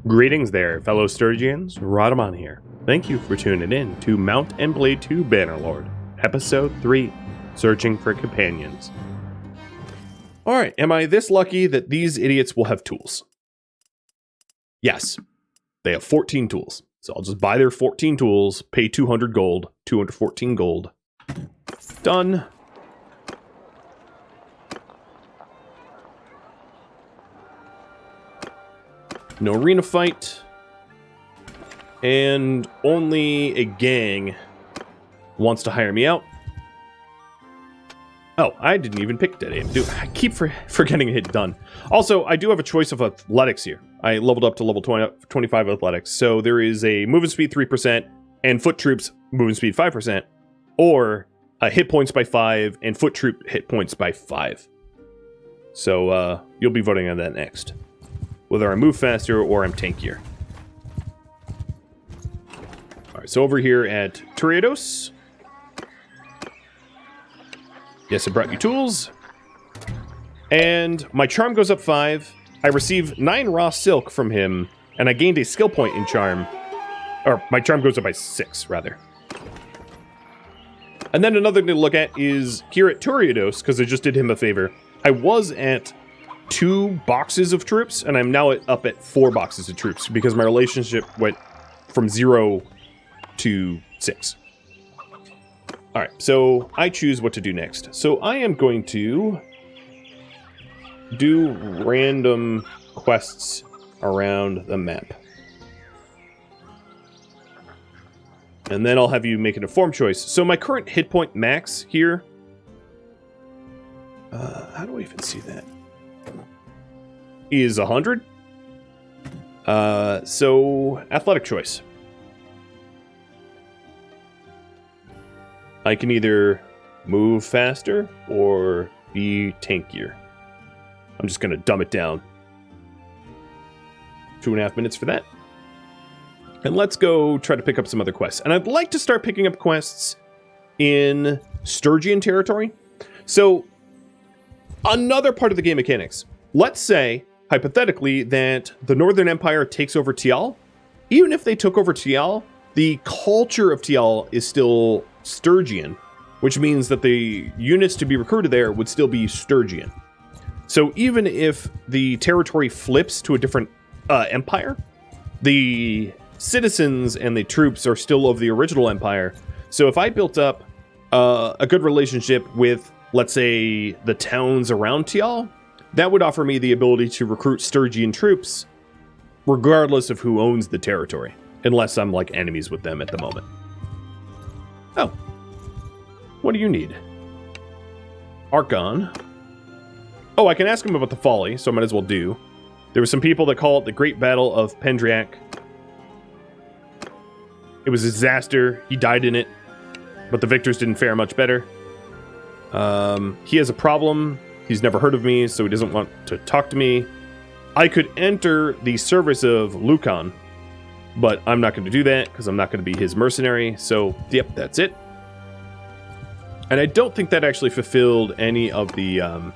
Greetings there, fellow Sturgians. Rhadamant here. Thank you for tuning in to Mount and Blade 2 Bannerlord, Episode 3, Searching for Companions. Alright, am I this lucky that these idiots will have tools? Yes, they have 14 tools. So I'll just buy their 14 tools, pay 200 gold, 214 gold. Done. No arena fight. And only a gang wants to hire me out. Oh, I didn't even pick that aim. Dude, I keep forgetting to hit done. Also, I do have a choice of athletics here. I leveled up to level 25 athletics. So there is a movement speed 3% and foot troops movement speed 5%. Or hit points by 5 and foot troop hit points by 5. So you'll be voting on that next. Whether I move faster or I'm tankier. Alright, so over here at Toriados. Yes, I brought you tools. And my charm goes up 5. I receive 9 raw silk from him, and I gained a skill point in charm. Or, my charm goes up by 6, rather. And then another thing to look at is here at Toriados, because I just did him a favor. I was at 2 boxes of troops, and I'm now up at 4 boxes of troops, because my relationship went from 0 to 6. Alright, so I choose what to do next. So I am going to do random quests around the map. And then I'll have you make an informed choice. So my current hit point max here... how do I even see that? Is 100. So athletic choice. I can either move faster or be tankier. I'm just gonna dumb it down. 2.5 minutes for that. And let's go try to pick up some other quests. And I'd like to start picking up quests in Sturgian territory. So, another part of the game mechanics. Let's say, hypothetically, that the Northern Empire takes over Tial. Even if they took over Tial, the culture of Tial is still Sturgian, which means that the units to be recruited there would still be Sturgian. So even if the territory flips to a different empire, the citizens and the troops are still of the original empire. So if I built up a good relationship with, let's say, the towns around Tial, that would offer me the ability to recruit Sturgian troops regardless of who owns the territory, unless I'm like enemies with them at the moment. Oh. What do you need? Archon. Oh, I can ask him about the folly, so I might as well do. There were some people that call it the Great Battle of Pendriac. It was a disaster. He died in it. But the victors didn't fare much better. He has a problem. He's never heard of me, so he doesn't want to talk to me. I could enter the service of Lucan, but I'm not going to do that because I'm not going to be his mercenary. So, yep, that's it. And I don't think that actually fulfilled any of the...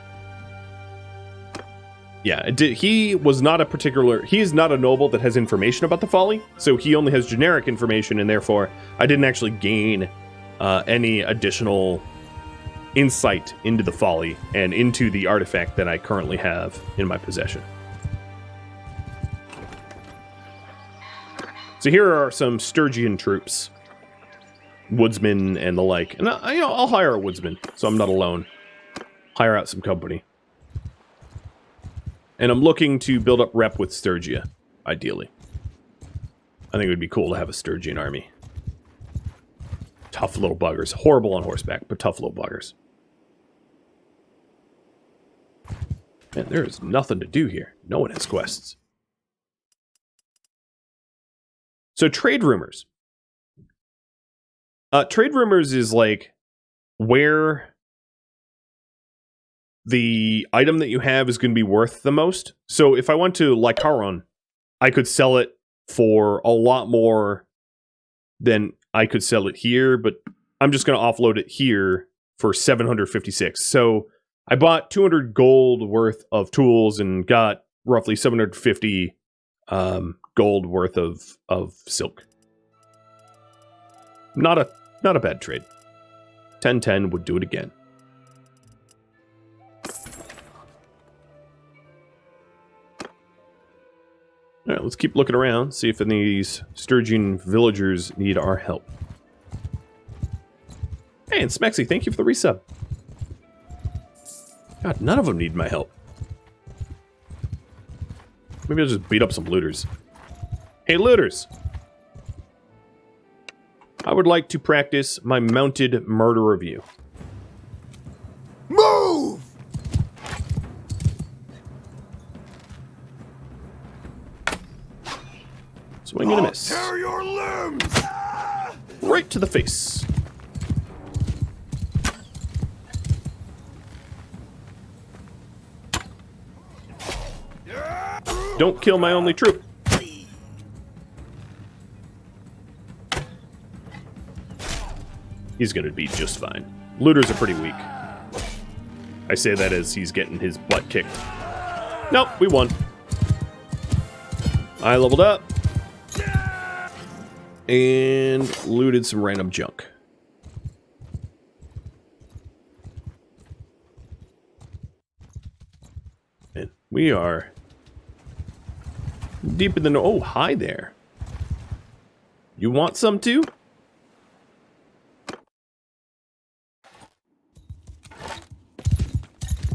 Yeah, it did. He was not a particular... He is not a noble that has information about the folly, so he only has generic information, and therefore I didn't actually gain any additional insight into the folly and into the artifact that I currently have in my possession. So here are some Sturgian troops, woodsmen and the like, and I'll hire a woodsman, so I'm not alone. Hire out some company, and I'm looking to build up rep with Sturgia, ideally. I think it would be cool to have a Sturgian army. Tough little buggers, horrible on horseback, but tough little buggers. Man, there is nothing to do here. No one has quests. So trade rumors. Trade rumors is like where the item that you have is going to be worth the most. So if I went to Lycaron, I could sell it for a lot more than I could sell it here, but I'm just going to offload it here for 756. So I bought 200 gold worth of tools and got roughly 750 gold worth of silk. Not a bad trade. 1010 would do it again. All right, let's keep looking around, see if any of these Sturgian villagers need our help. Hey, and Smexy, thank you for the resub. God, none of them need my help. Maybe I'll just beat up some looters. Hey, looters! I would like to practice my mounted murder of you. Move! Swing and a miss. Tear your limbs! Right to the face. Don't kill my only troop. He's gonna be just fine. Looters are pretty weak. I say that as he's getting his butt kicked. Nope, we won. I leveled up. And looted some random junk. And we are deep in the... Oh, hi there. You want some too?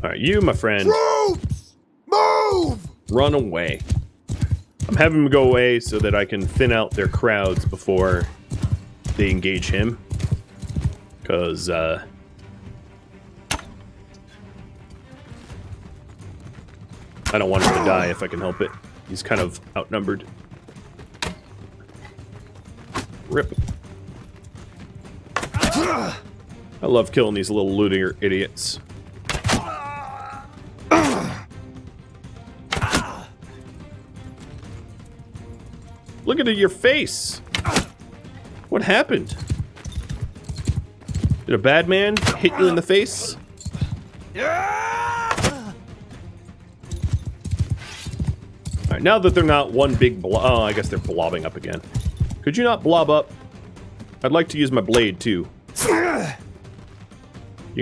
Alright, you, my friend. Troops! Move! Run away. I'm having them go away so that I can thin out their crowds before they engage him. Because, I don't want him to die if I can help it. He's kind of outnumbered. Rip. I love killing these little looter idiots. Look at your face. What happened? Did a bad man hit you in the face? Alright, now that they're not one big blob... Oh, I guess they're blobbing up again. Could you not blob up? I'd like to use my blade, too. You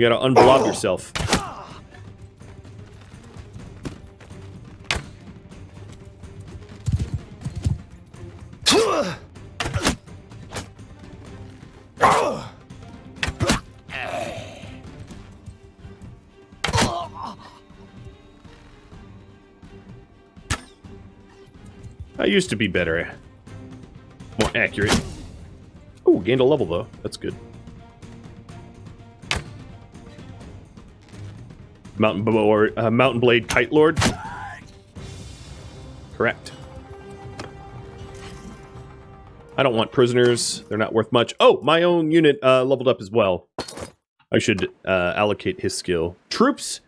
gotta unblob yourself. I used to be better. More accurate. Ooh, gained a level though. That's good. Mountain Blade Kite Lord. Correct. I don't want prisoners. They're not worth much. Oh, my own unit leveled up as well. I should allocate his skill. Troops.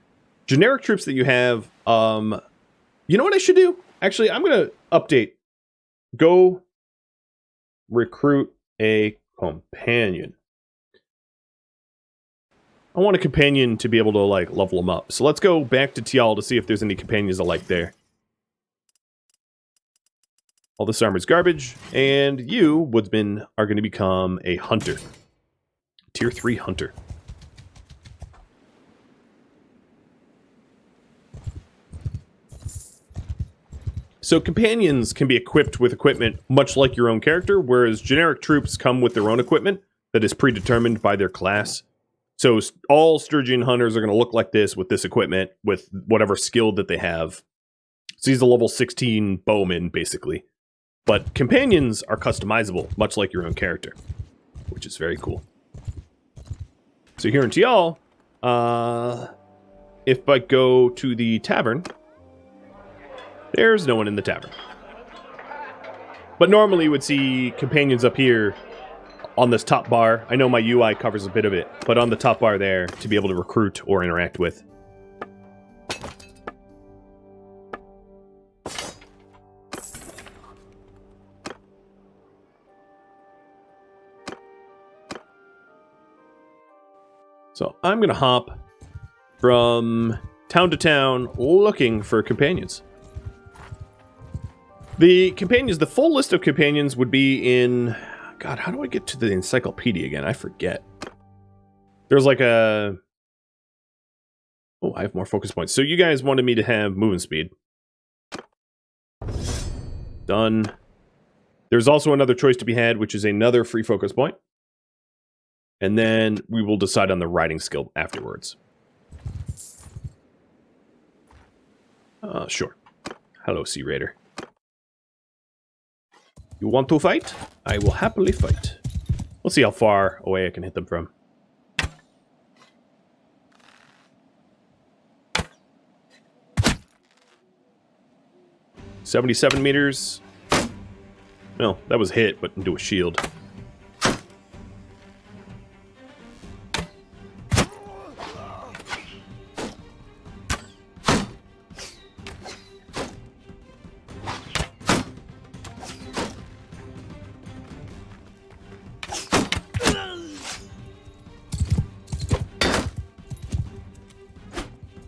Generic troops that you have. You know what I should do? Actually, I'm going to update. Go recruit a companion. I want a companion to be able to, like, level them up. So let's go back to Tial to see if there's any companions I like there. All this armor's garbage. And you, Woodsman, are going to become a hunter. Tier 3 hunter. So companions can be equipped with equipment much like your own character, whereas generic troops come with their own equipment that is predetermined by their class. So all Sturgian hunters are going to look like this with this equipment, with whatever skill that they have. So he's a level 16 bowman, basically. But companions are customizable, much like your own character, which is very cool. So here in Tial, if I go to the tavern... There's no one in the tavern. But normally you would see companions up here on this top bar. I know my UI covers a bit of it, but on the top bar there to be able to recruit or interact with. So I'm going to hop from town to town looking for companions. The companions, the full list of companions would be in... God, how do I get to the encyclopedia again? I forget. There's like a... Oh, I have more focus points. So you guys wanted me to have movement speed. Done. There's also another choice to be had, which is another free focus point. And then we will decide on the riding skill afterwards. Sure. Hello, Sea Raider. You want to fight? I will happily fight. Let's see how far away I can hit them from. $77 meters. No, that was hit, but into a shield.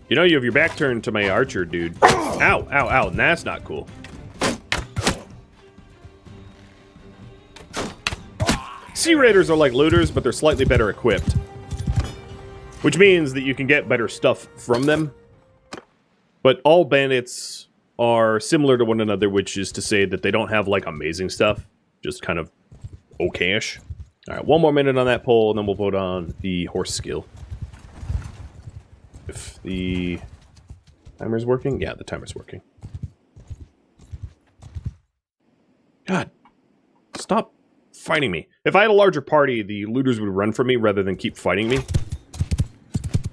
You know, you have your back turned to my archer, dude. Ow, ow, ow, and that's not cool. Sea Raiders are like looters, but they're slightly better equipped. Which means that you can get better stuff from them. But all bandits are similar to one another, which is to say that they don't have, like, amazing stuff. Just kind of okay-ish. Alright, one more minute on that poll, and then we'll vote on the horse skill. If the timer's working? Yeah, the timer's working. God. Stop fighting me. If I had a larger party, the looters would run from me rather than keep fighting me.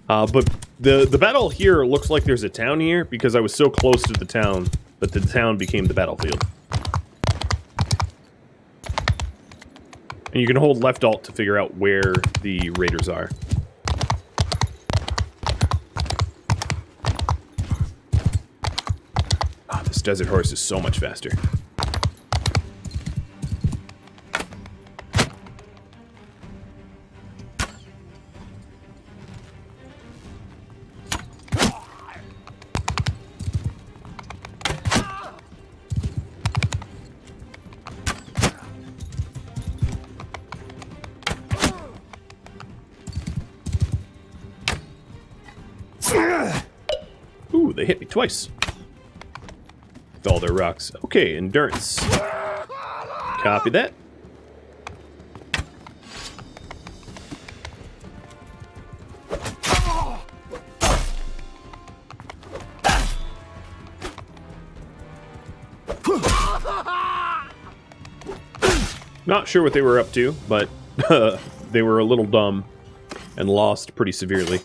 But the battle here looks like there's a town here because I was so close to the town that the town became the battlefield. And you can hold left alt to figure out where the raiders are. This desert horse is so much faster. Ooh, they hit me twice. With all their rocks. Okay, endurance. Copy that. Not sure what they were up to, but they were a little dumb and lost pretty severely.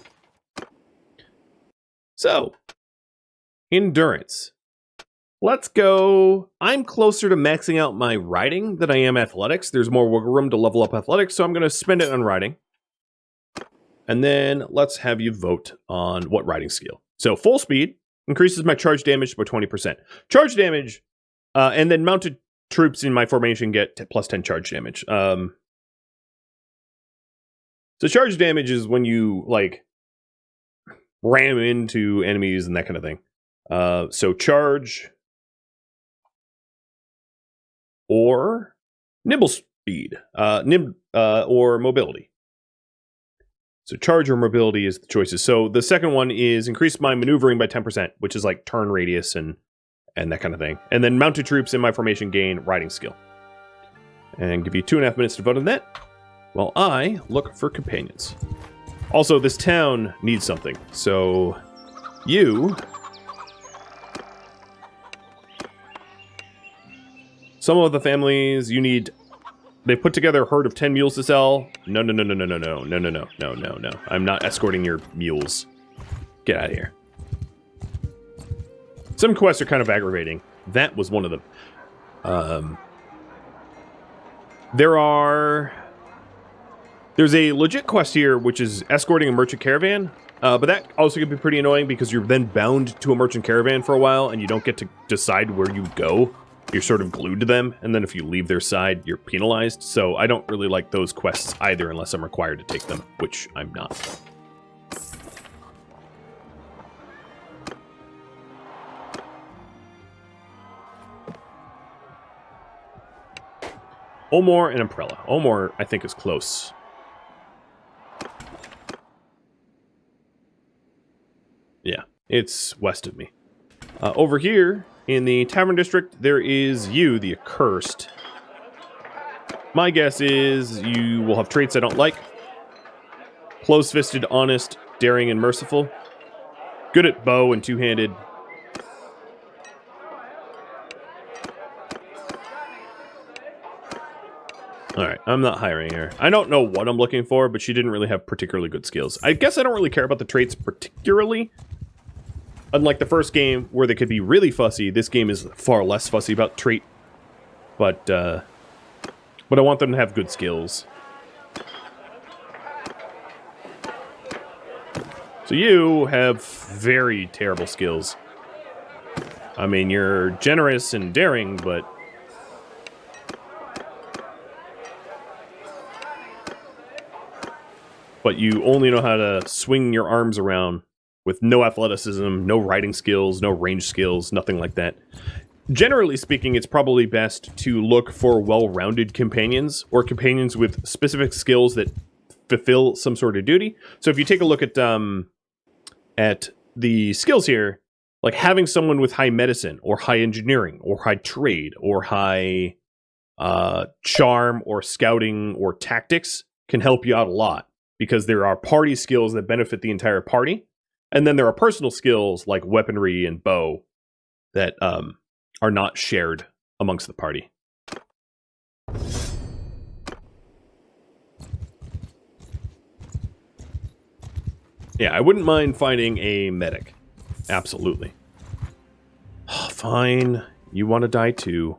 So, endurance. Let's go. I'm closer to maxing out my riding than I am athletics. There's more wiggle room to level up athletics, so I'm going to spend it on riding. And then let's have you vote on what riding skill. So, full speed increases my charge damage by 20%. Charge damage, and then mounted troops in my formation get plus 10 charge damage. So, charge damage is when you, like, ram into enemies and that kind of thing. So, charge... or nibble speed, or mobility. So charge or mobility is the choices. So the second one is increase my maneuvering by 10%, which is like turn radius and that kind of thing. And then mounted troops in my formation gain riding skill. And give you 2.5 minutes to vote on that, while I look for companions. Also, this town needs something. So you... Some of the families you need, they put together a herd of 10 mules to sell. No. I'm not escorting your mules. Get out of here. Some quests are kind of aggravating. That was one of them. There's a legit quest here, which is escorting a merchant caravan. But that also can be pretty annoying because you're then bound to a merchant caravan for a while and you don't get to decide where you go. You're sort of glued to them, and then if you leave their side, you're penalized. So I don't really like those quests either unless I'm required to take them, which I'm not. Omor and Umbrella. Omor, I think, is close. Yeah, it's west of me. Over here, in the Tavern District, there is you, the Accursed. My guess is you will have traits I don't like. Close-fisted, honest, daring, and merciful. Good at bow and two-handed. Alright, I'm not hiring her. I don't know what I'm looking for, but she didn't really have particularly good skills. I guess I don't really care about the traits particularly. Unlike the first game, where they could be really fussy, this game is far less fussy about trait. But I want them to have good skills. So you have very terrible skills. I mean, you're generous and daring, but... you only know how to swing your arms around with no athleticism, no riding skills, no range skills, nothing like that. Generally speaking, it's probably best to look for well-rounded companions, or companions with specific skills that fulfill some sort of duty. So if you take a look at the skills here, like having someone with high medicine, or high engineering, or high trade, or high charm, or scouting, or tactics can help you out a lot. Because there are party skills that benefit the entire party. And then there are personal skills like weaponry and bow that are not shared amongst the party. Yeah, I wouldn't mind finding a medic. Absolutely. Fine. You want to die too.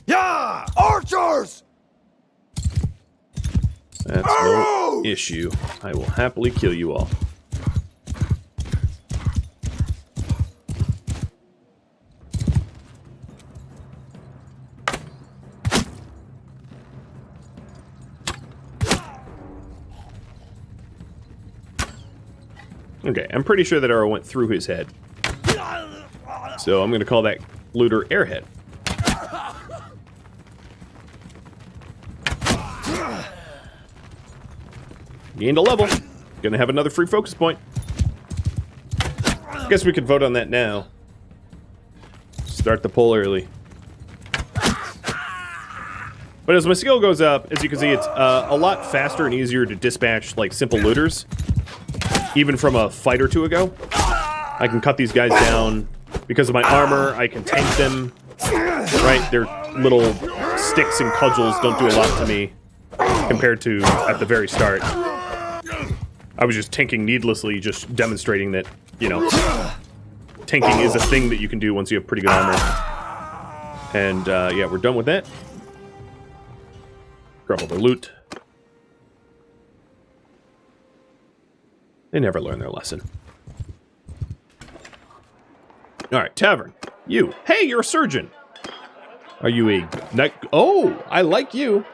Yeah! Archers! That's no issue. I will happily kill you all. Okay, I'm pretty sure that arrow went through his head. So I'm going to call that looter Airhead. Gained a level. Gonna have another free focus point. Guess we could vote on that now. Start the poll early. But as my skill goes up, as you can see, it's a lot faster and easier to dispatch like simple looters. Even from a fight or two ago. I can cut these guys down. Because of my armor, I can tank them. Right? Their little sticks and cudgels don't do a lot to me. Compared to at the very start. I was just tanking needlessly, just demonstrating that, you know, tanking is a thing that you can do once you have pretty good armor. And, yeah, we're done with that. Grab all the loot. They never learn their lesson. Alright, Tavern. You. Hey, you're a surgeon! Are you a knight? Oh, I like you.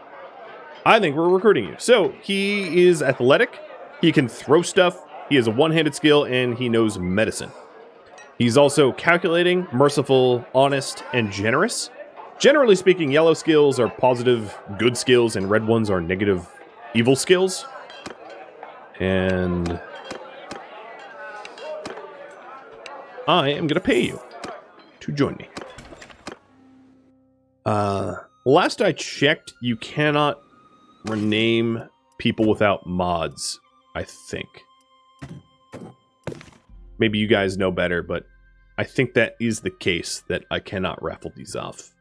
I think we're recruiting you. So, he is athletic. He can throw stuff, he has a one-handed skill, and he knows medicine. He's also calculating, merciful, honest, and generous. Generally speaking, yellow skills are positive, good skills, and red ones are negative, evil skills. And I am going to pay you to join me. Last I checked, you cannot rename people without mods. I think. Maybe you guys know better, but I think that is the case, that I cannot raffle these off.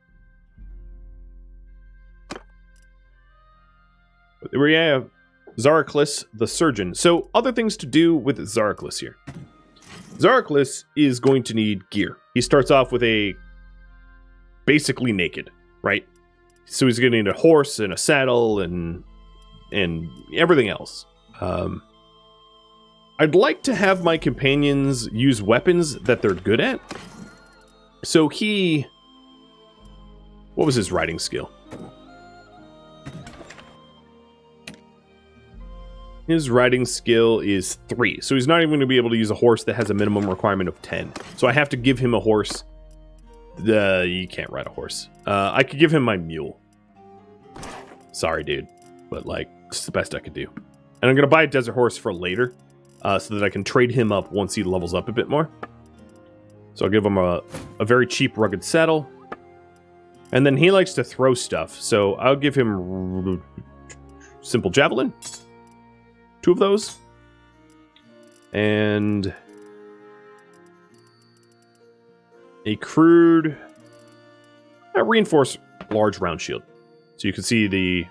But we have Zaraclis the Surgeon. So, other things to do with Zaraclis here. Zaraclis is going to need gear. He starts off with a basically naked, right? So he's going to need a horse and a saddle and everything else. I'd like to have my companions use weapons that they're good at. So he... What was his riding skill? His riding skill is 3. So he's not even going to be able to use a horse that has a minimum requirement of 10. So I have to give him a horse. You can't ride a horse. I could give him my mule. Sorry, dude. But, like, it's the best I could do. And I'm going to buy a desert horse for later, so that I can trade him up once he levels up a bit more. So I'll give him a very cheap rugged saddle. And then he likes to throw stuff, so I'll give him simple javelin. 2 of those. And a crude reinforced large round shield. So you can see the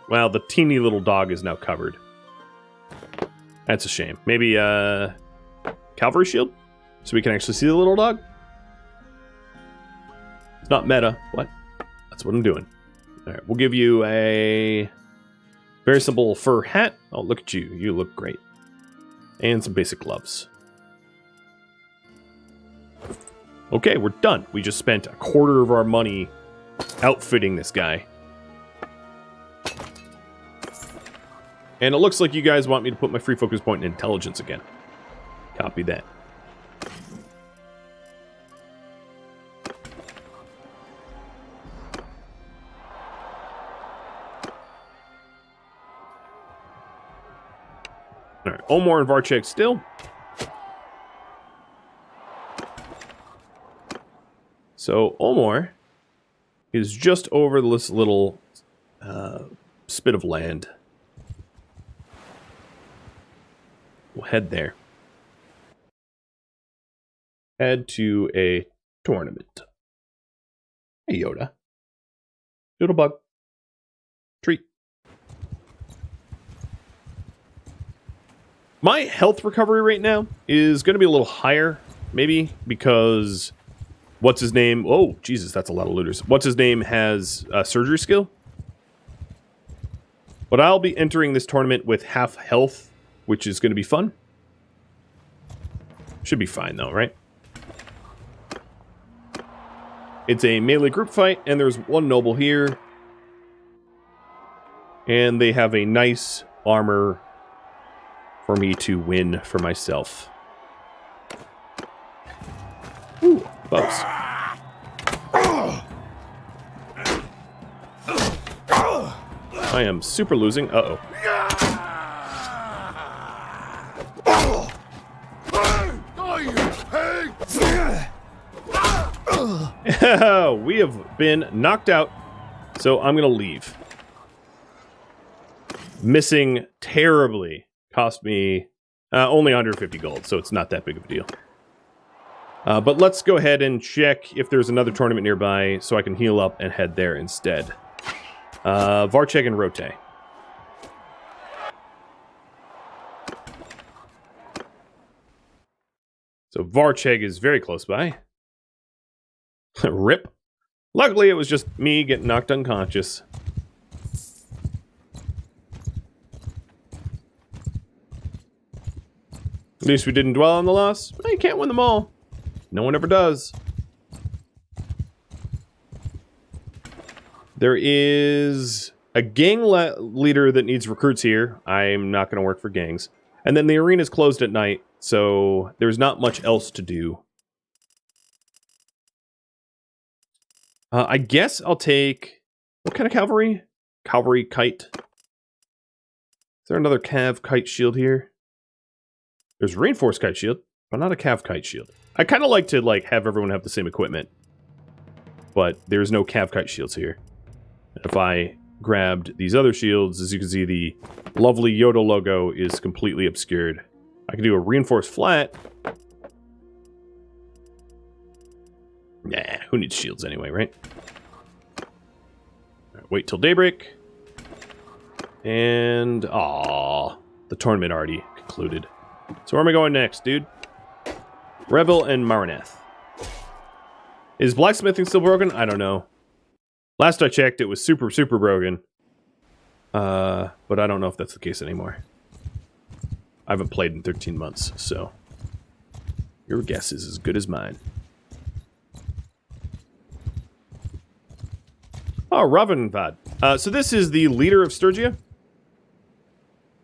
teeny little dog is now covered. That's a shame. Maybe a cavalry shield? So we can actually see the little dog? It's not meta. What? That's what I'm doing. Alright, we'll give you a very simple fur hat. Oh, look at you. You look great. And some basic gloves. Okay, we're done. We just spent a quarter of our money outfitting this guy. And it looks like you guys want me to put my free focus point in intelligence again. Copy that. Alright, Omar and Varchek still. So, Omar is just over this little spit of land. We'll head there. Head to a tournament. Hey, Yoda. Doodlebug. Treat. My health recovery right now is going to be a little higher, maybe, because what's his name? Oh, Jesus, that's a lot of looters. What's his name has a surgery skill. But I'll be entering this tournament with half health, which is going to be fun. Should be fine, though, right? It's a melee group fight, and there's one noble here. And they have a nice armor for me to win for myself. Ooh, bows. I am super losing. Uh-oh. We have been knocked out, so I'm going to leave. Missing terribly. Cost me only 150 gold, so it's not that big of a deal. But let's go ahead and check if there's another tournament nearby so I can heal up and head there instead. Varchek and Rote. So Varcheg is very close by. Rip. Luckily, it was just me getting knocked unconscious. At least we didn't dwell on the loss. Well, you can't win them all. No one ever does. There is a gang leader that needs recruits here. I'm not going to work for gangs. And then the arena's closed at night, so there's not much else to do. I guess I'll take... What kind of cavalry? Cavalry kite. Is there another cav kite shield here? There's reinforced kite shield, but not a cav kite shield. I kind of like to have everyone have the same equipment. But there's no cav kite shields here. And if I grabbed these other shields, as you can see, the lovely Yoda logo is completely obscured. I can do a reinforced flat. Nah, who needs shields anyway, right? Right, wait till daybreak. And, the tournament already concluded. So where am I going next, dude? Rebel and Maranath. Is blacksmithing still broken? I don't know. Last I checked, it was super, super broken. But I don't know if that's the case anymore. I haven't played in 13 months, so your guess is as good as mine. Oh, Ravenvad. So this is the leader of Sturgia.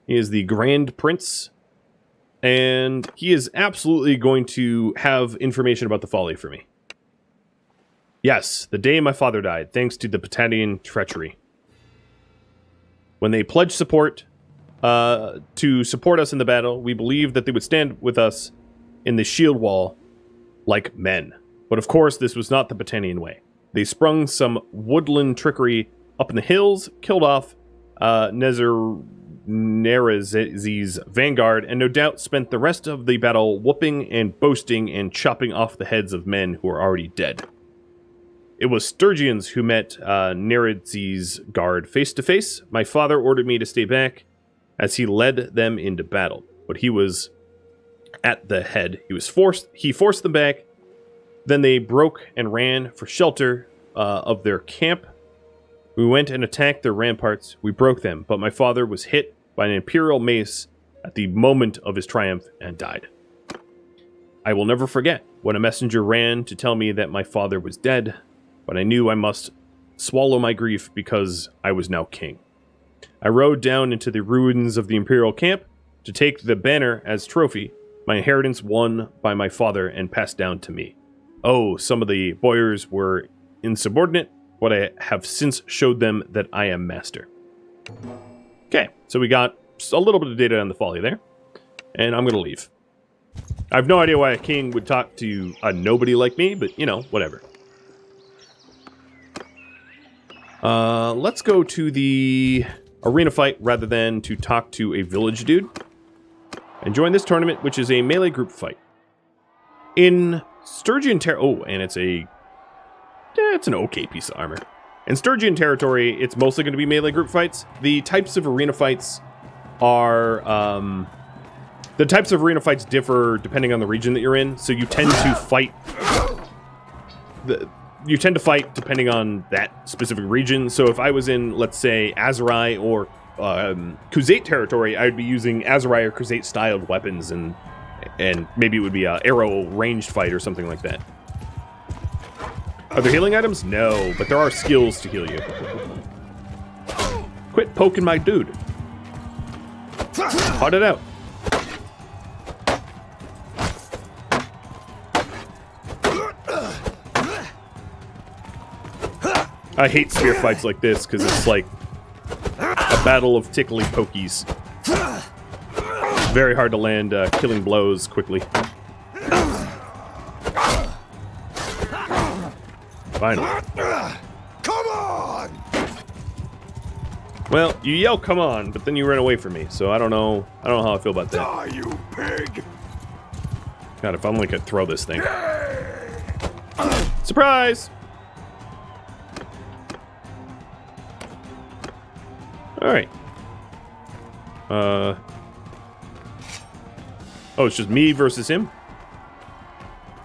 He is the Grand Prince. And he is absolutely going to have information about the folly for me. Yes, the day my father died, thanks to the Patadian treachery. When they pledged support to support us in the battle, we believed that they would stand with us in the shield wall like men. But of course, this was not the Battanian way. They sprung some woodland trickery up in the hills, killed off Nerezi's vanguard, and no doubt spent the rest of the battle whooping and boasting and chopping off the heads of men who were already dead. It was Sturgians who met Nerezi's guard face to face. My father ordered me to stay back as he led them into battle, but he was at the head. He forced them back. Then they broke and ran for shelter of their camp. We went and attacked their ramparts. We broke them, but my father was hit by an imperial mace at the moment of his triumph and died. I will never forget when a messenger ran to tell me that my father was dead, but I knew I must swallow my grief because I was now king. I rode down into the ruins of the imperial camp to take the banner as trophy, my inheritance won by my father and passed down to me. Oh, some of the boyars were insubordinate, but I have since showed them that I am master. Okay, so we got a little bit of data on the folly there, and I'm going to leave. I have no idea why a king would talk to a nobody like me, but, you know, whatever. Let's go to the arena fight rather than to talk to a village dude. And join this tournament, which is a melee group fight. In Sturgian and it's an okay piece of armor. In Sturgian territory, it's mostly going to be melee group fights. The types of arena fights are differ depending on the region that you're in. So you tend to fight depending on that specific region. So if I was in, let's say, Azurai or Khuzait territory, I would be using Azurai or Khuzait styled weapons, and maybe it would be a arrow ranged fight or something like that. Are there healing items? No, but there are skills to heal you. Quit poking my dude. Hard it out. I hate spear fights like this because it's like a battle of tickly pokies. Very hard to land killing blows quickly. Finally. Come on! Well, you yell "come on," but then you run away from me, so I don't know how I feel about that. Die, you pig! God, if I only could throw this thing. Surprise! Alright. Oh, it's just me versus him?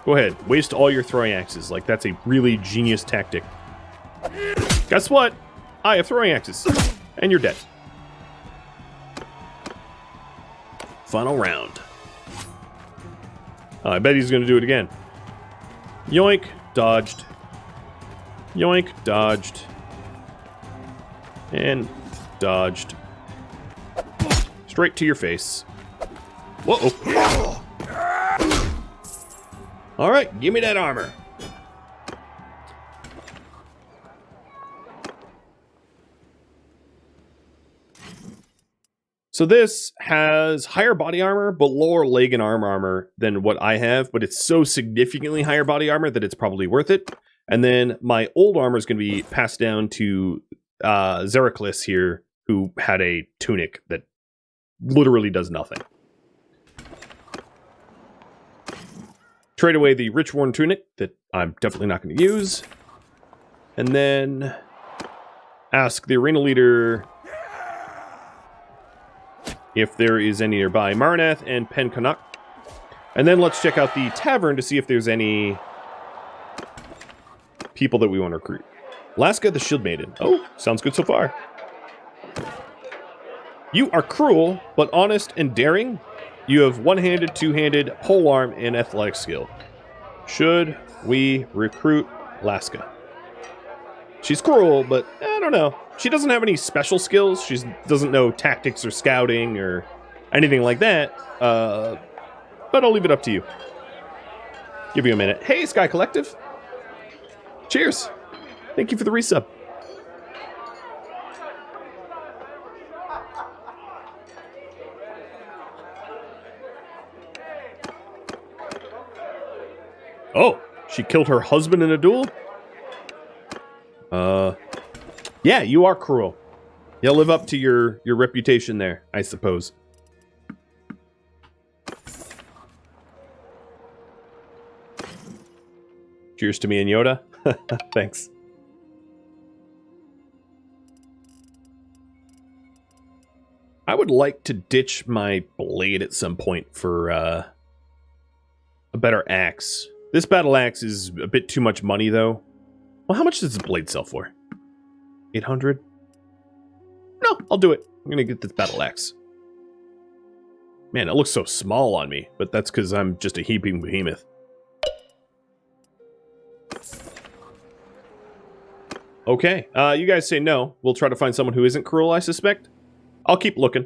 Go ahead. Waste all your throwing axes. Like, that's a really genius tactic. Guess what? I have throwing axes. And you're dead. Final round. Oh, I bet he's going to do it again. Yoink. Dodged. Yoink. Dodged. And dodged. Straight to your face. Whoa. All right, give me that armor. So this has higher body armor, but lower leg and arm armor than what I have, but it's so significantly higher body armor that it's probably worth it. And then my old armor is going to be passed down to Zeraclis here, who had a tunic that literally does nothing. Trade away the rich worn tunic that I'm definitely not going to use. And then ask the arena leader if there is any nearby. Maranath and Pencanuck. And then let's check out the tavern to see if there's any people that we want to recruit. Laska the Shield Maiden. Oh, sounds good so far. You are cruel, but honest and daring. You have one-handed, two-handed, polearm, and athletic skill. Should we recruit Laska? She's cruel, but I don't know. She doesn't have any special skills. She doesn't know tactics or scouting or anything like that. But I'll leave it up to you. Give you a minute. Hey, Sky Collective. Cheers. Thank you for the resub. Oh, she killed her husband in a duel? Yeah, you are cruel. You'll live up to your reputation there, I suppose. Cheers to me and Yoda. Thanks. I would like to ditch my blade at some point for a better axe. This battle axe is a bit too much money, though. Well, how much does this blade sell for? 800? No, I'll do it. I'm gonna get this battle axe. Man, it looks so small on me, but that's because I'm just a heaping behemoth. Okay, you guys say no. We'll try to find someone who isn't cruel, I suspect. I'll keep looking.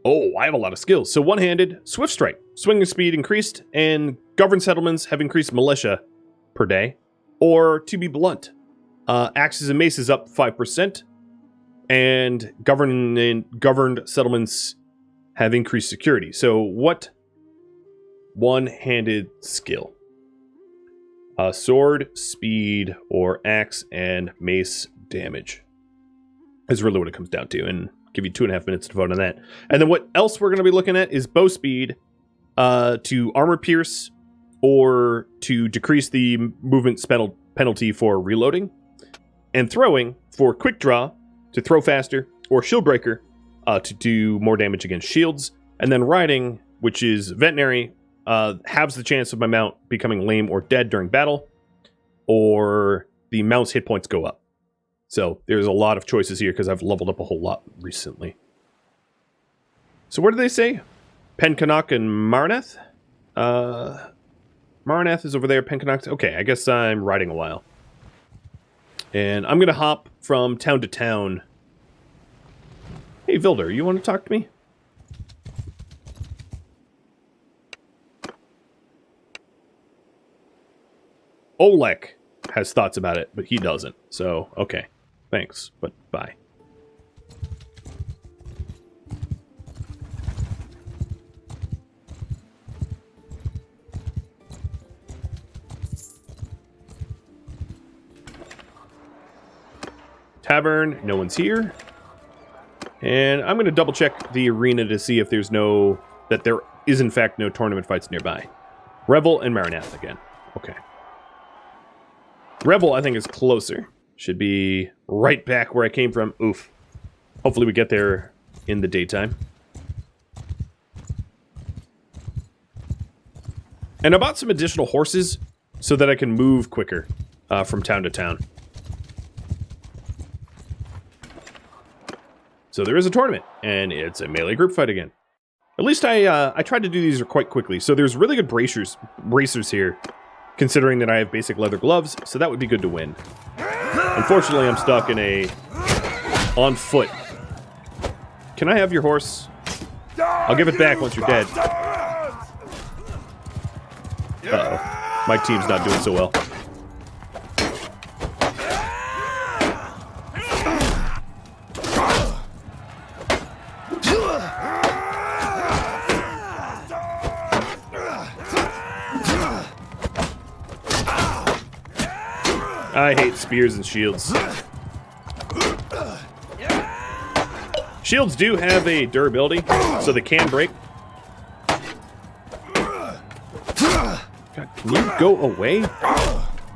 Oh, I have a lot of skills. So one-handed, swift strike, swinging speed increased, and governed settlements have increased militia per day. Or to be blunt, axes and maces up 5%, and governed settlements have increased security. So what one-handed skill? Sword, speed, or axe and mace damage is really what it comes down to, and give you 2.5 minutes to vote on that. And then what else we're going to be looking at is bow speed to armor pierce or to decrease the movement penalty for reloading, and throwing for quick draw to throw faster, or shield breaker to do more damage against shields, and then riding, which is veterinary, halves the chance of my mount becoming lame or dead during battle, or the mount's hit points go up. So there's a lot of choices here because I've leveled up a whole lot recently. So what do they say? Pencanak and Marnath? Marnath is over there, Pencanak. Okay, I guess I'm riding a while. And I'm going to hop from town to town. Hey, Vilder, you want to talk to me? Olek has thoughts about it, but he doesn't. So, okay. Thanks, but bye. Tavern, no one's here. And I'm going to double check the arena to see if there's that there is in fact no tournament fights nearby. Revel and Maranath again. Okay. Revel, I think, is closer. Should be right back where I came from. Oof. Hopefully we get there in the daytime. And I bought some additional horses so that I can move quicker from town to town. So there is a tournament, and it's a melee group fight again. At least I tried to do these quite quickly. So there's really good bracers here, considering that I have basic leather gloves, so that would be good to win. Unfortunately, I'm stuck in on foot. Can I have your horse? I'll give it back once you're dead. Uh-oh. My team's not doing so well. I hate spears and shields. Shields do have a durability, so they can break. God, can you go away?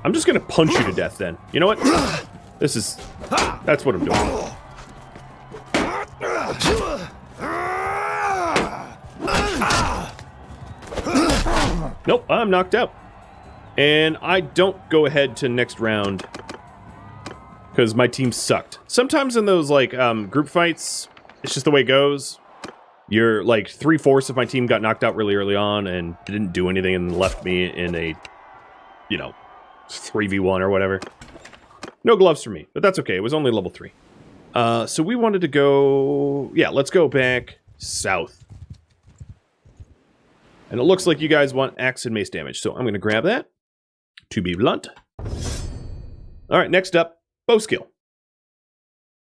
I'm just gonna punch you to death then. You know what? That's what I'm doing. Nope, I'm knocked out. And I don't go ahead to next round because my team sucked. Sometimes in those like group fights, it's just the way it goes. You're like 3/4 of my team got knocked out really early on and didn't do anything and left me in a, 3v1 or whatever. No gloves for me, but that's okay. It was only level 3. So we wanted to go, let's go back south. And it looks like you guys want axe and mace damage, so I'm going to grab that. To be blunt. All right, next up, bow skill.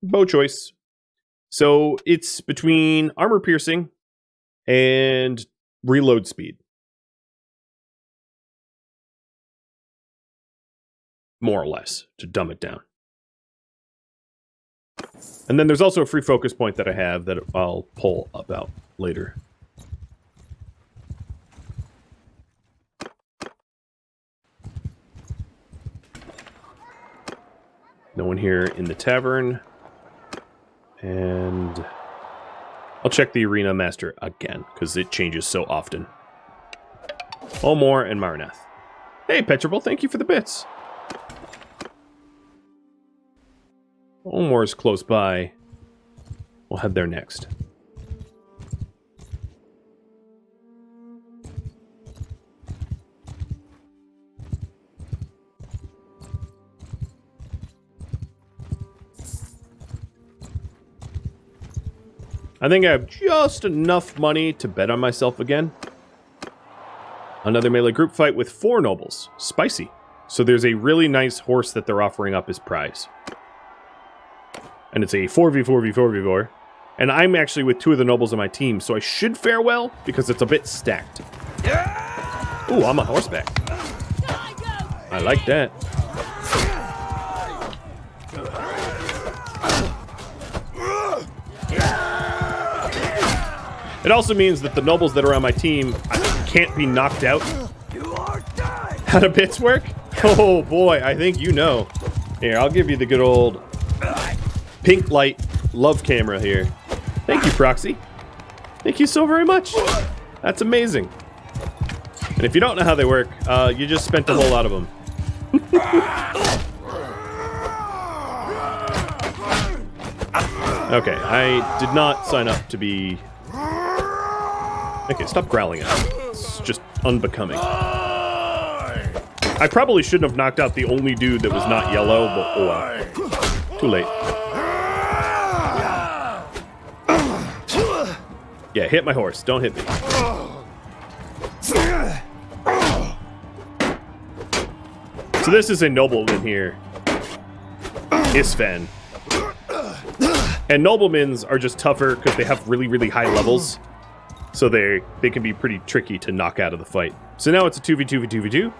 Bow choice. So it's between armor piercing and reload speed. more or less, to dumb it down. And then there's also a free focus point that I have that I'll pull about later. No one here in the tavern. And I'll check the arena master again, because it changes so often. Omor and Marnath. Hey, Petrable, thank you for the bits. Omor's close by. We'll head there next. I think I have just enough money to bet on myself again. Another melee group fight with 4 nobles. Spicy. So there's a really nice horse that they're offering up as prize. And it's a 4v4v4v4. And I'm actually with 2 of the nobles on my team, so I should fare well because it's a bit stacked. Ooh, I'm on horseback. I like that. It also means that the nobles that are on my team can't be knocked out. How do bits work? Oh boy, I think you know. Here, I'll give you the good old pink light love camera here. Thank you, Proxy. Thank you so very much. That's amazing. And if you don't know how they work, you just spent a whole lot of them. Okay, I did not sign up to be... Okay, stop growling at me. It's just unbecoming. I probably shouldn't have knocked out the only dude that was not yellow, but oh well. Too late. Yeah, hit my horse. Don't hit me. So this is a nobleman here. Isfan. And noblemans are just tougher because they have really, really high levels. So they can be pretty tricky to knock out of the fight. So now it's a 2v2v2v2.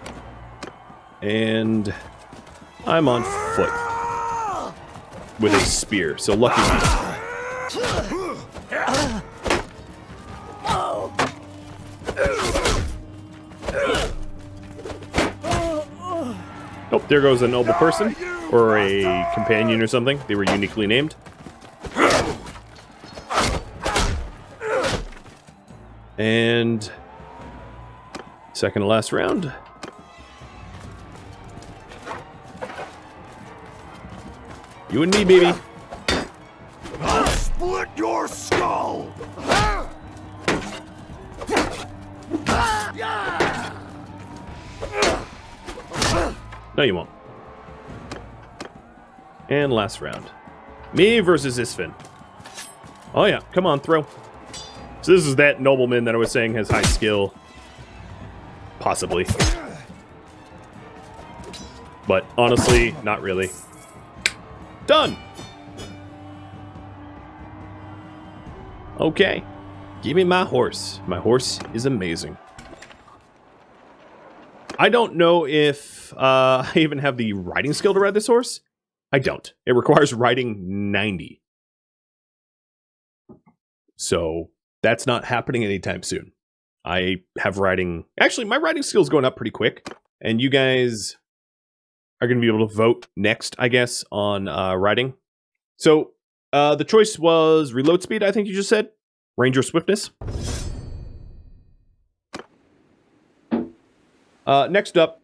And I'm on foot. With a spear, so lucky me. Oh, there goes a noble person. Or a companion or something. They were uniquely named. And second to last round. You and me, baby. I'll split your skull. No, you won't. And last round. Me versus Isfin. Oh yeah, come on, throw. So this is that nobleman that I was saying has high skill. Possibly. But honestly, not really. Done! Okay. Give me my horse. My horse is amazing. I don't know if I even have the riding skill to ride this horse. I don't. It requires riding 90. So that's not happening anytime soon. I have riding... Actually, my riding skill is going up pretty quick. And you guys are going to be able to vote next, I guess, on riding. So the choice was reload speed, I think you just said. Ranger swiftness. Next up,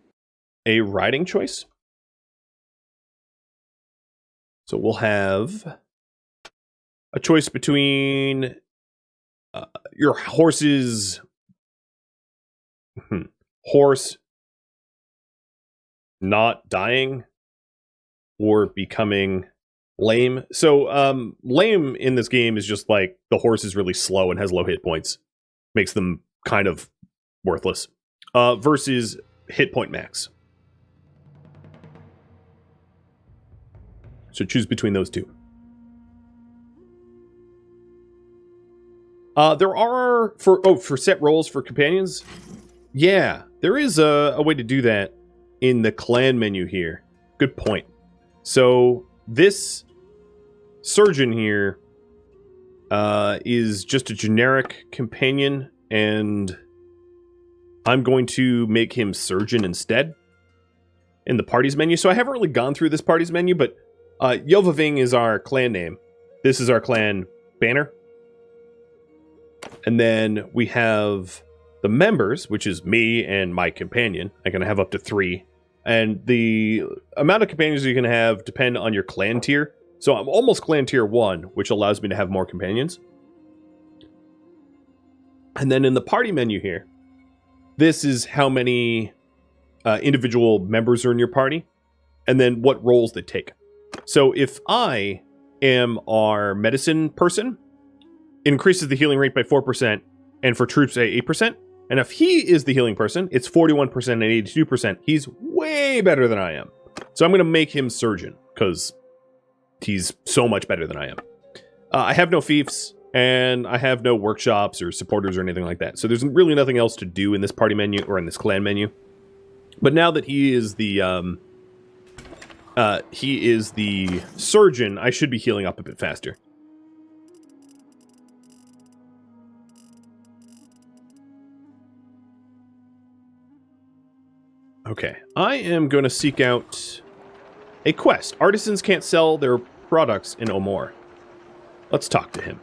a riding choice. So we'll have a choice between your horse's horse not dying or becoming lame. So lame in this game is just like the horse is really slow and has low hit points. Makes them kind of worthless. Versus hit point max. So choose between those two. There are for set roles for companions. Yeah, there is a way to do that in the clan menu here. good point. So this surgeon here is just a generic companion, and I'm going to make him surgeon instead in the parties menu. So I haven't really gone through this parties menu, but Yovaving is our clan name. This is our clan banner. And then we have the members, which is me and my companion. I'm going to have up to 3. And the amount of companions you can have depend on your clan tier. So I'm almost clan tier 1, which allows me to have more companions. And then in the party menu here, this is how many individual members are in your party, and then what roles they take. So if I am our medicine person, it increases the healing rate by 4%, and for troops by 8%. And if he is the healing person, it's 41% and 82%. He's way better than I am. So I'm going to make him surgeon, because he's so much better than I am. I have no fiefs, and I have no workshops or supporters or anything like that. So there's really nothing else to do in this party menu or in this clan menu. But now that he is the surgeon, I should be healing up a bit faster. Okay, I am going to seek out a quest. Artisans can't sell their products in Omor. Let's talk to him.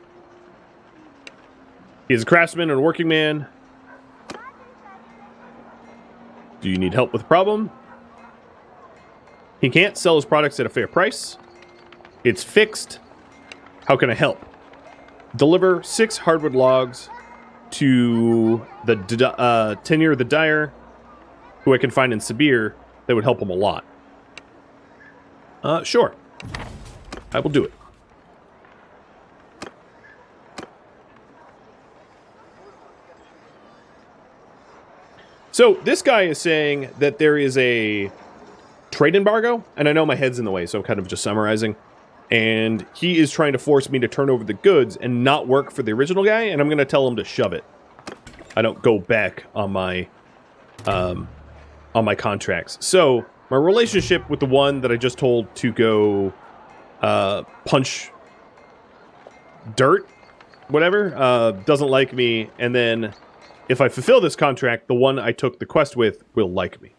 He is a craftsman and a working man. Do you need help with a problem? He can't sell his products at a fair price. It's fixed. How can I help? Deliver 6 hardwood logs to the Tenure the Dyer, who I can find in Sibir. That would help him a lot. Sure. I will do it. So this guy is saying that there is a trade embargo, and I know my head's in the way, so I'm kind of just summarizing. And he is trying to force me to turn over the goods and not work for the original guy, and I'm going to tell him to shove it. I don't go back on my contracts. So my relationship with the one that I just told to go punch dirt, whatever, doesn't like me, and then if I fulfill this contract, the one I took the quest with will like me.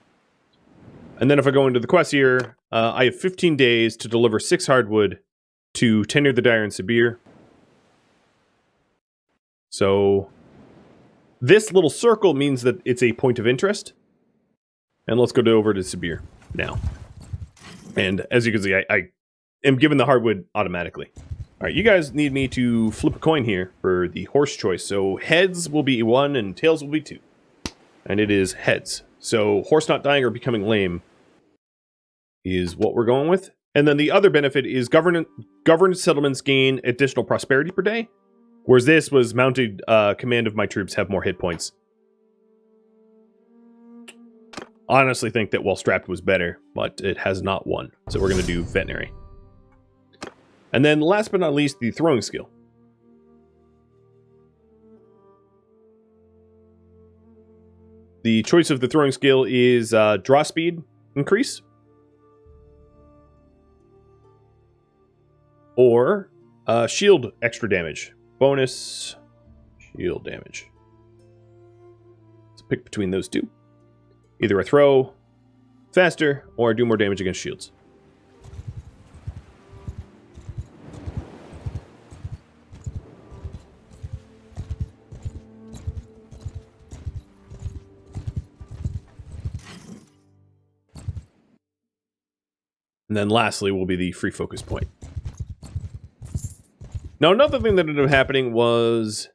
And then if I go into the quest here, I have 15 days to deliver 6 hardwood to Tenure the Dyer in Sibir. So this little circle means that it's a point of interest. And let's go over to Sibir now. And as you can see, I am given the hardwood automatically. All right, you guys need me to flip a coin here for the horse choice. So heads will be 1 and tails will be 2. And it is heads. So horse not dying or becoming lame is what we're going with. And then the other benefit is governed settlements gain additional prosperity per day. Whereas this was mounted command of my troops have more hit points. I honestly think that well strapped was better, but it has not won. So we're going to do veterinary. And then last but not least, the throwing skill. The choice of the throwing skill is draw speed increase. Or shield extra damage. Bonus shield damage. Let's pick between those two. Either a throw faster or do more damage against shields. And then lastly will be the free focus point. Now another thing that ended up happening was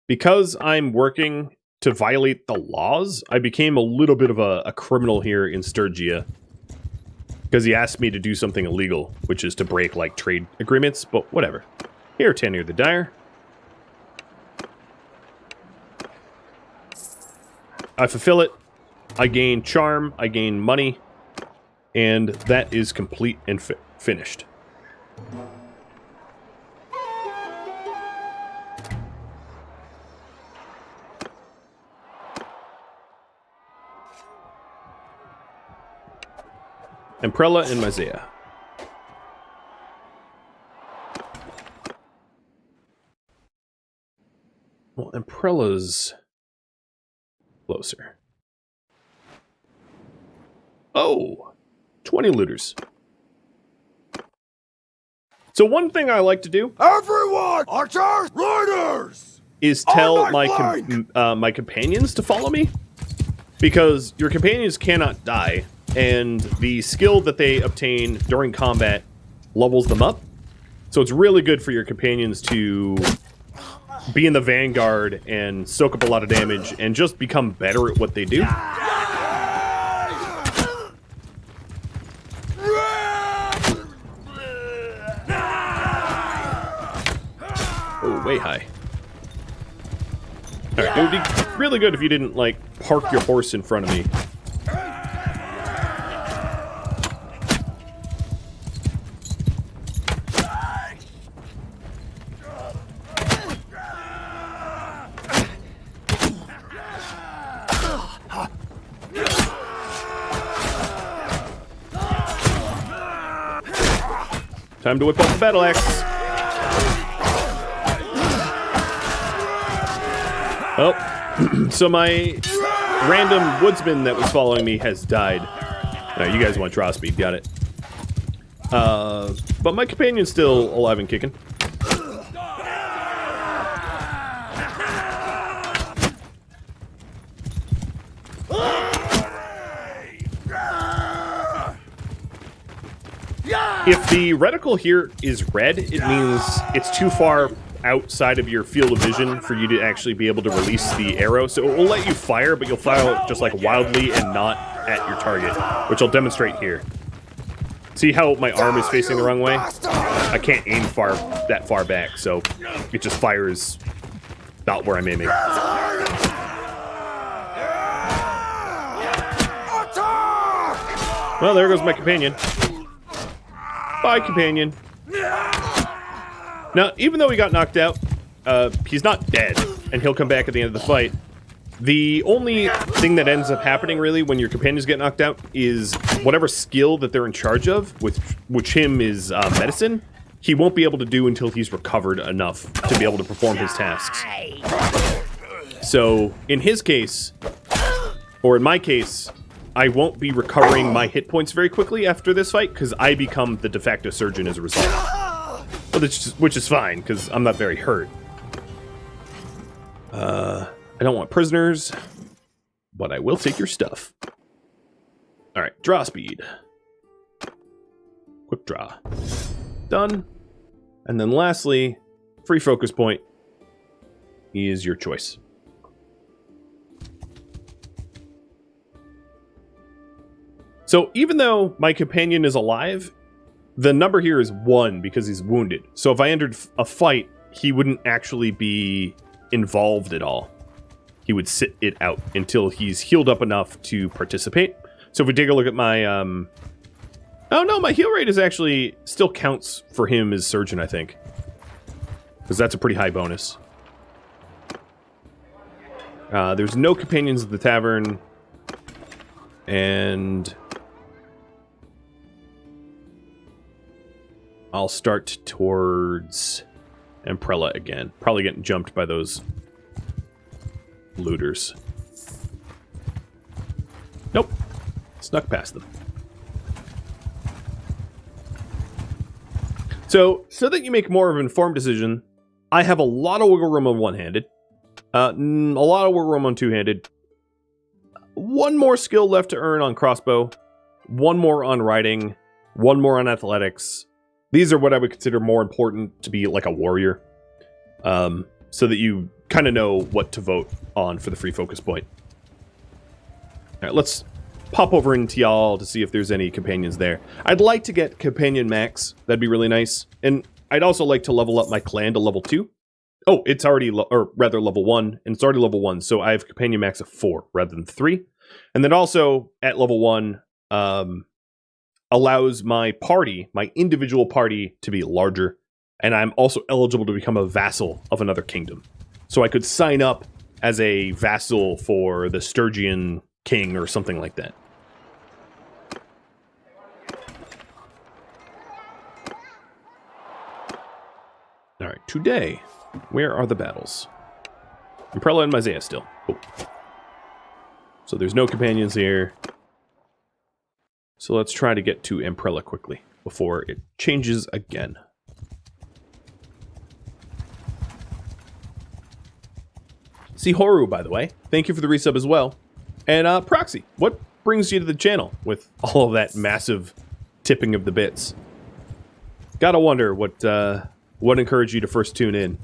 because I'm working to violate the laws, I became a little bit of a criminal here in Sturgia. Because he asked me to do something illegal, which is to break like trade agreements, but whatever. Here, Tenure the Dyer. I fulfill it. I gain charm, I gain money. And that is complete and finished. Emprella and Myzea. Well, Emprella's closer. Oh, 20 looters. So one thing I like to do, Everyone! Archers! Riders! is tell On my my companions to follow me, because your companions cannot die, and the skill that they obtain during combat levels them up. So it's really good for your companions to be in the vanguard and soak up a lot of damage and just become better at what they do. Oh, way high. Alright, it would be really good if you didn't, like, park your horse in front of me. Time to whip up the battle axe. Oh, so my random woodsman that was following me has died. No, you guys want draw speed, got it. But my companion's still alive and kicking. If the reticle here is red, it means it's too far outside of your field of vision for you to actually be able to release the arrow. So it will let you fire, but you'll fire just like wildly and not at your target, which I'll demonstrate here. See how my arm is facing the wrong way? I can't aim that far back, so it just fires about where I'm aiming. Well, there goes my companion. Bye, companion. Now, even though he got knocked out, he's not dead, and he'll come back at the end of the fight. The only thing that ends up happening, really, when your companions get knocked out is whatever skill that they're in charge of, which him is medicine, he won't be able to do until he's recovered enough to be able to perform his tasks. So, in his case, or in my case, I won't be recovering my hit points very quickly after this fight, because I become the de facto surgeon as a result. Which is fine, because I'm not very hurt. I don't want prisoners, but I will take your stuff. Alright, draw speed. Quick draw. Done. And then lastly, free focus point is your choice. So even though my companion is alive, the number here is 1 because he's wounded. So if I entered a fight, he wouldn't actually be involved at all. He would sit it out until he's healed up enough to participate. So if we take a look at my... Oh no, my heal rate is actually still counts for him as surgeon, I think. Because that's a pretty high bonus. There's no companions at the tavern. And... I'll start towards Emprella again. Probably getting jumped by those looters. Nope. Snuck past them. So that you make more of an informed decision, I have a lot of wiggle room on one-handed. A lot of wiggle room on two-handed. One more skill left to earn on crossbow. One more on riding. One more on athletics. These are what I would consider more important to be like a warrior. So that you kind of know what to vote on for the free focus point. Alright, let's pop over into y'all to see if there's any companions there. I'd like to get companion max. That'd be really nice. And I'd also like to level up my clan to level 2. Oh, it's already, or rather level 1, and it's already level 1, so I have companion max of 4 rather than 3. And then also, at level 1, allows my party, my individual party, to be larger, and I'm also eligible to become a vassal of another kingdom. So I could sign up as a vassal for the Sturgian king or something like that. All right, today, where are the battles? Imprella and Myzea still. Oh. So there's no companions here. So let's try to get to Imprella quickly before it changes again. See Horu, by the way. Thank you for the resub as well. And Proxy, what brings you to the channel with all of that massive tipping of the bits? Gotta wonder what encouraged you to first tune in.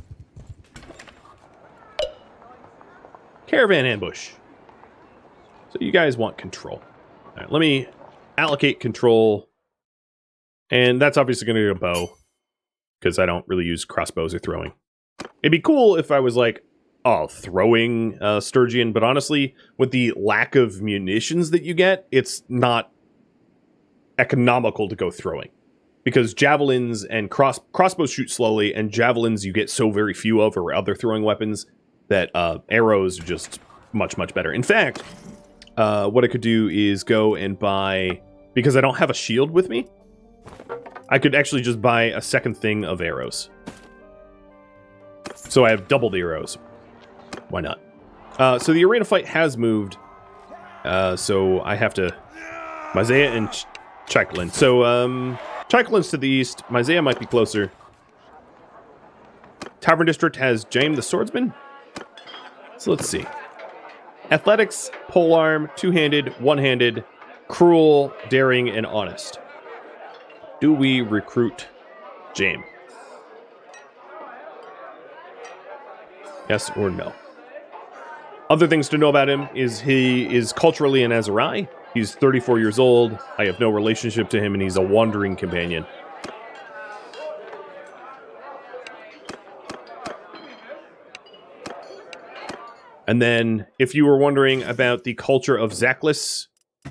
Caravan ambush. So you guys want control. All right, let me allocate control. And that's obviously going to be a bow, because I don't really use crossbows or throwing. It'd be cool if I was like, oh, throwing Sturgian, but honestly, with the lack of munitions that you get, it's not economical to go throwing. Because javelins and crossbows shoot slowly, and javelins you get so very few of, or other throwing weapons, that arrows are just much, much better. In fact, what I could do is go and buy, because I don't have a shield with me, I could actually just buy a second thing of arrows. So I have double the arrows. Why not? So the arena fight has moved. So I have to... Myzea and Chaiklin. So, Chaiklin's to the east. Myzea might be closer. Tavern District has James the Swordsman. So let's see. Athletics, polearm, two-handed, one-handed, cruel, daring, and honest. Do we recruit James? Yes or no? Other things to know about him is he is culturally an Aserai. He's 34 years old. I have no relationship to him, and he's a wandering companion. And then, if you were wondering about the culture of Zaklis,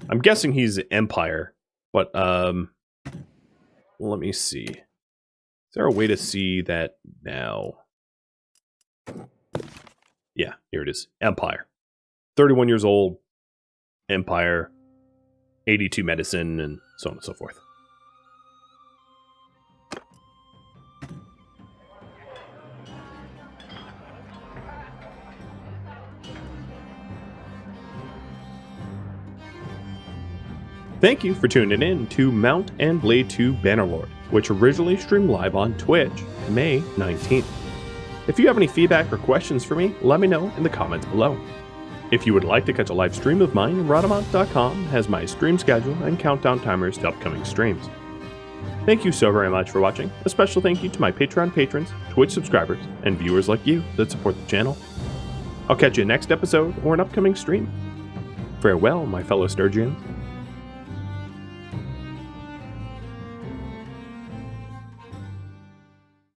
I'm guessing he's Empire, but let me see. Is there a way to see that now? Yeah, here it is. Empire. 31 years old. Empire. 82 medicine, and so on and so forth. Thank you for tuning in to Mount and Blade 2 Bannerlord, which originally streamed live on Twitch, May 19th. If you have any feedback or questions for me, let me know in the comments below. If you would like to catch a live stream of mine, Rhadamant.com has my stream schedule and countdown timers to upcoming streams. Thank you so very much for watching. A special thank you to my Patreon patrons, Twitch subscribers, and viewers like you that support the channel. I'll catch you next episode or an upcoming stream. Farewell, my fellow Sturgians.